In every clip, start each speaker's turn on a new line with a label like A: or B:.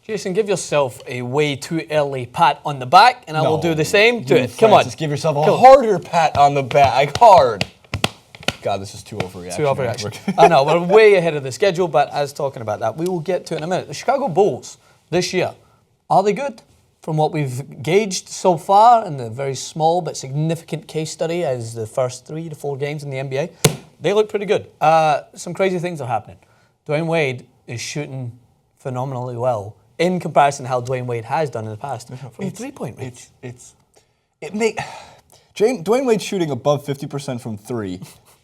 A: Jason, give yourself a way too early pat on the back, and I will do the same. Do it. Come on.
B: Just give yourself a harder pat on the back. Hard. God, this is too overreaction.
A: Too overreaction. I know, we're way ahead of the schedule, but as talking about that, we will get to it in a minute. The Chicago Bulls this year, are they good? From what we've gauged so far in the very small but significant case study as the first 3 to 4 games in the NBA, they look pretty good. Some crazy things are happening. Dwyane Wade is shooting phenomenally well in comparison to how Dwyane Wade has done in the past from the three-point range.
B: Dwyane Wade's shooting above 50% from 3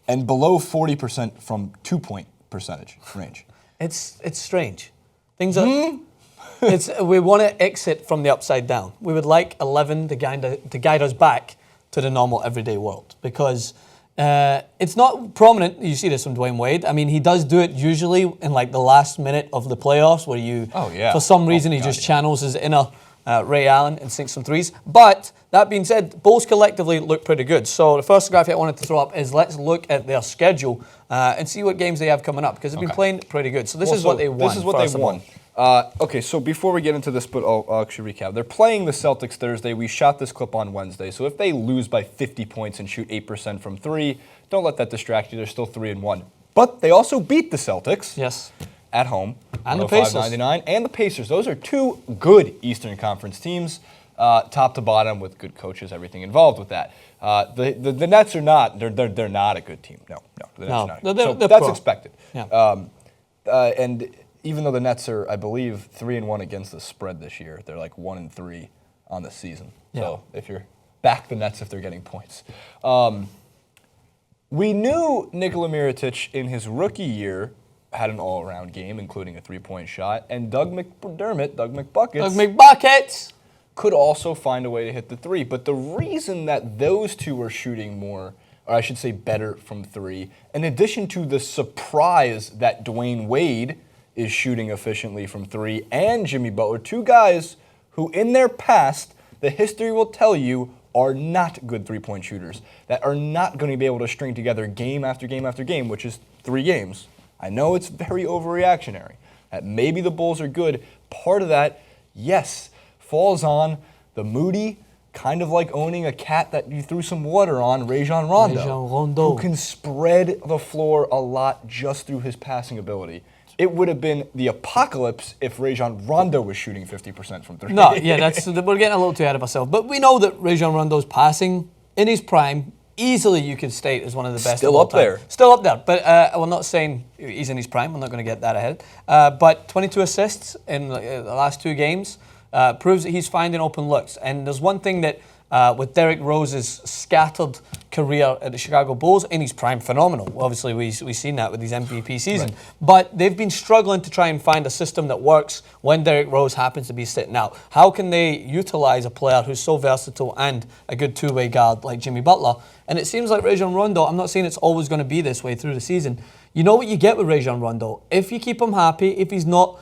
B: and below 40% from 2-point percentage range.
A: It's strange. Things are... we want to exit from the upside down. We would like 11 to guide us back to the normal everyday world because it's not prominent. You see this from Dwyane Wade. I mean, he does do it usually in like the last minute of the playoffs where for some reason he just channels his inner Ray Allen and sinks some threes. But that being said, Bulls collectively look pretty good. So the first graphic I wanted to throw up is let's look at their schedule and see what games they have coming up because they've been playing pretty good. So this is what they won.
B: This is what they won. Okay, so before we get into this, but I'll actually recap. They're playing the Celtics Thursday. We shot this clip on Wednesday. So if they lose by 50 points and shoot 8% from 3, don't let that distract you. They're still 3-1. But they also beat the Celtics.
A: Yes.
B: At home.
A: And the Pacers.
B: 105-99. And the Pacers. Those are 2 good Eastern Conference teams, top to bottom, with good coaches, everything involved with that. The Nets are not. They're not a good team. No. The Nets are not. So that's expected.
A: Yeah.
B: And even though the Nets are, I believe, 3-1 against the spread this year, they're like 1-3 on the season. Yeah. So if you're back the Nets if they're getting points. We knew Nikola Mirotic in his rookie year had an all-around game, including a 3-point shot, and Doug McBuckets could also find a way to hit the 3. But the reason that those two are shooting more, or I should say better from 3, in addition to the surprise that Dwyane Wade is shooting efficiently from 3, and Jimmy Butler, 2 guys who in their past, the history will tell you, are not good 3-point shooters, that are not going to be able to string together game after game after game, which is 3 games. I know it's very overreactionary, that maybe the Bulls are good. Part of that, yes, falls on the moody, kind of like owning a cat that you threw some water on, Rajon Rondo, who can spread the floor a lot just through his passing ability. It would have been the apocalypse if Rajon Rondo was shooting 50% from 3.
A: No, yeah, we're getting a little too ahead of ourselves. But we know that Rajon Rondo's passing in his prime, easily you could state is one of the best.
B: Still up there.
A: Still up there. But we're not saying he's in his prime. I'm not going to get that ahead. But 22 assists in the last 2 games proves that he's finding open looks. And there's one thing that with Derrick Rose's scattered career at the Chicago Bulls, in his prime, phenomenal. Obviously, we've seen that with his MVP season. Right. But they've been struggling to try and find a system that works when Derrick Rose happens to be sitting out. How can they utilize a player who's so versatile and a good two-way guard like Jimmy Butler? And it seems like Rajon Rondo, I'm not saying it's always going to be this way through the season. You know what you get with Rajon Rondo? If you keep him happy, if he's not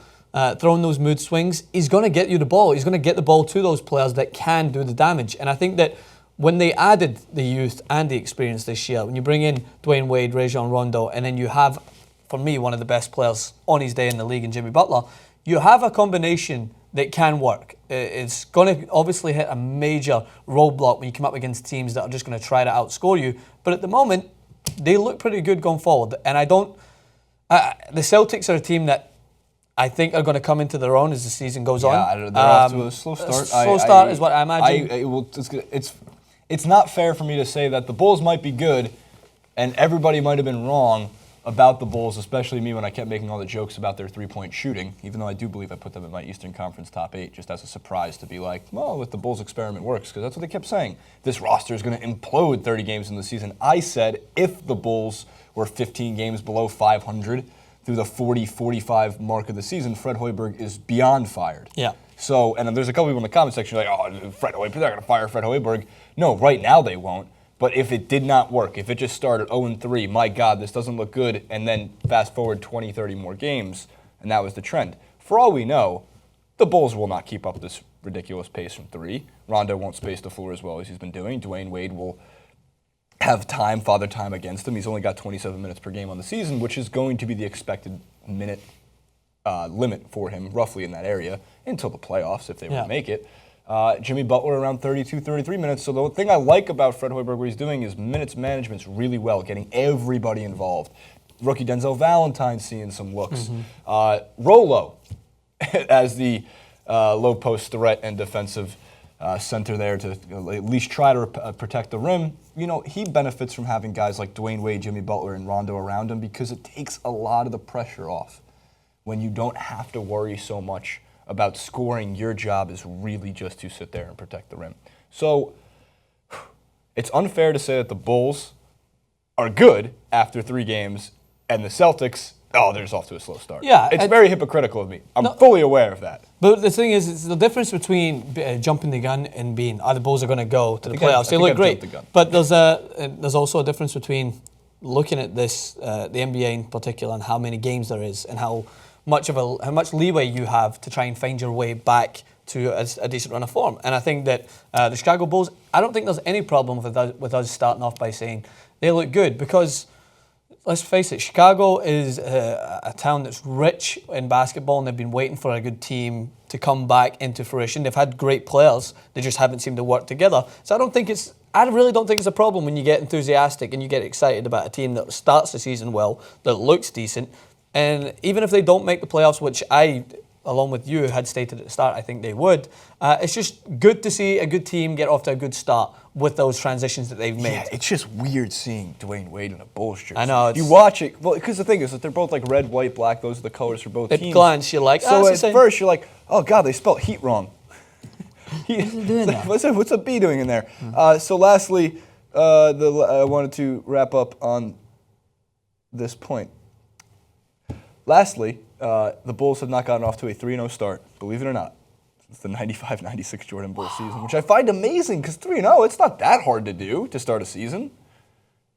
A: throwing those mood swings, he's going to get you the ball. He's going to get the ball to those players that can do the damage. And I think that when they added the youth and the experience this year, when you bring in Dwyane Wade, Rajon Rondo, and then you have, for me, one of the best players on his day in the league in Jimmy Butler, you have a combination that can work. It's going to obviously hit a major roadblock when you come up against teams that are just going to try to outscore you. But at the moment, they look pretty good going forward. And the Celtics are a team that I think are going to come into their own as the season goes on.
B: Yeah, they're off to a slow start.
A: A slow start is what I imagine.
B: It's not fair for me to say that the Bulls might be good and everybody might have been wrong about the Bulls, especially me when I kept making all the jokes about their 3-point shooting, even though I do believe I put them in my Eastern Conference top 8 just as a surprise to be like, well, if the Bulls experiment works, because that's what they kept saying. This roster is going to implode 30 games in the season. I said if the Bulls were 15 games below 500 through the 40-45 mark of the season, Fred Hoiberg is beyond fired.
A: Yeah.
B: So, and there's a couple people in the comment section like, oh, Fred Hoiberg, they're going to fire Fred Hoiberg. No, right now they won't. But if it did not work, if it just started 0-3, my God, this doesn't look good, and then fast forward 20, 30 more games, and that was the trend. For all we know, the Bulls will not keep up this ridiculous pace from 3. Rondo won't space the floor as well as he's been doing. Dwyane Wade will have father time against him. He's only got 27 minutes per game on the season, which is going to be the expected minute limit for him, roughly in that area, until the playoffs, if they were to make it. Jimmy Butler around 32, 33 minutes. So the thing I like about Fred Hoiberg, what he's doing is minutes management's really well, getting everybody involved. Rookie Denzel Valentine seeing some looks. Rolo as the low post threat and defensive center there to at least try to protect the rim. You know, he benefits from having guys like Dwyane Wade, Jimmy Butler, and Rondo around him because it takes a lot of the pressure off when you don't have to worry so much about scoring. Your job is really just to sit there and protect the rim. So it's unfair to say that the Bulls are good after 3 games and the Celtics, they're just off to a slow start.
A: Yeah,
B: it's very hypocritical of me. I'm fully aware of that.
A: But the thing is, it's the difference between jumping the gun and being, the Bulls are going to go to the playoffs. They look great. But there's also a difference between looking at this, the NBA in particular, and how many games there is, and how much leeway you have to try and find your way back to a decent run of form. And I think that the Chicago Bulls, I don't think there's any problem with us starting off by saying they look good, because let's face it, Chicago is a town that's rich in basketball, and they've been waiting for a good team to come back into fruition. They've had great players, they just haven't seemed to work together. So I really don't think it's a problem when you get enthusiastic and you get excited about a team that starts the season well, that looks decent. And even if they don't make the playoffs, which I, along with you, had stated at the start, I think they would, it's just good to see a good team get off to a good start with those transitions that they've made.
B: Yeah, it's just weird seeing Dwyane Wade in a Bulls jersey.
A: I know.
B: You watch it, well, because the thing is that they're both like red, white, black. Those are the colors for both teams.
A: At glance, you're like,
B: so at first you're like, oh God, they spelled heat wrong. What's a B doing in there? So lastly, I wanted to wrap up on this point. Lastly, the Bulls have not gotten off to a 3-0 start, believe it or not. It's the 95-96 Jordan Bulls season, which I find amazing because 3-0, it's not that hard to do to start a season.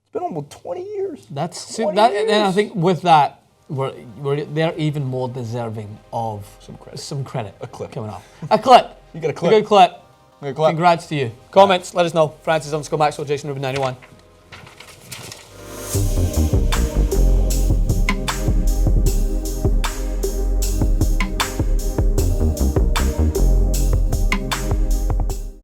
B: It's been almost 20 years.
A: And I think with that, they're even more deserving of some credit.
B: A clip
A: coming off. A clip.
B: You got a clip.
A: A good clip. Congrats to you. Comments, let us know. Francis _Maxwell, Jason Rubin 91.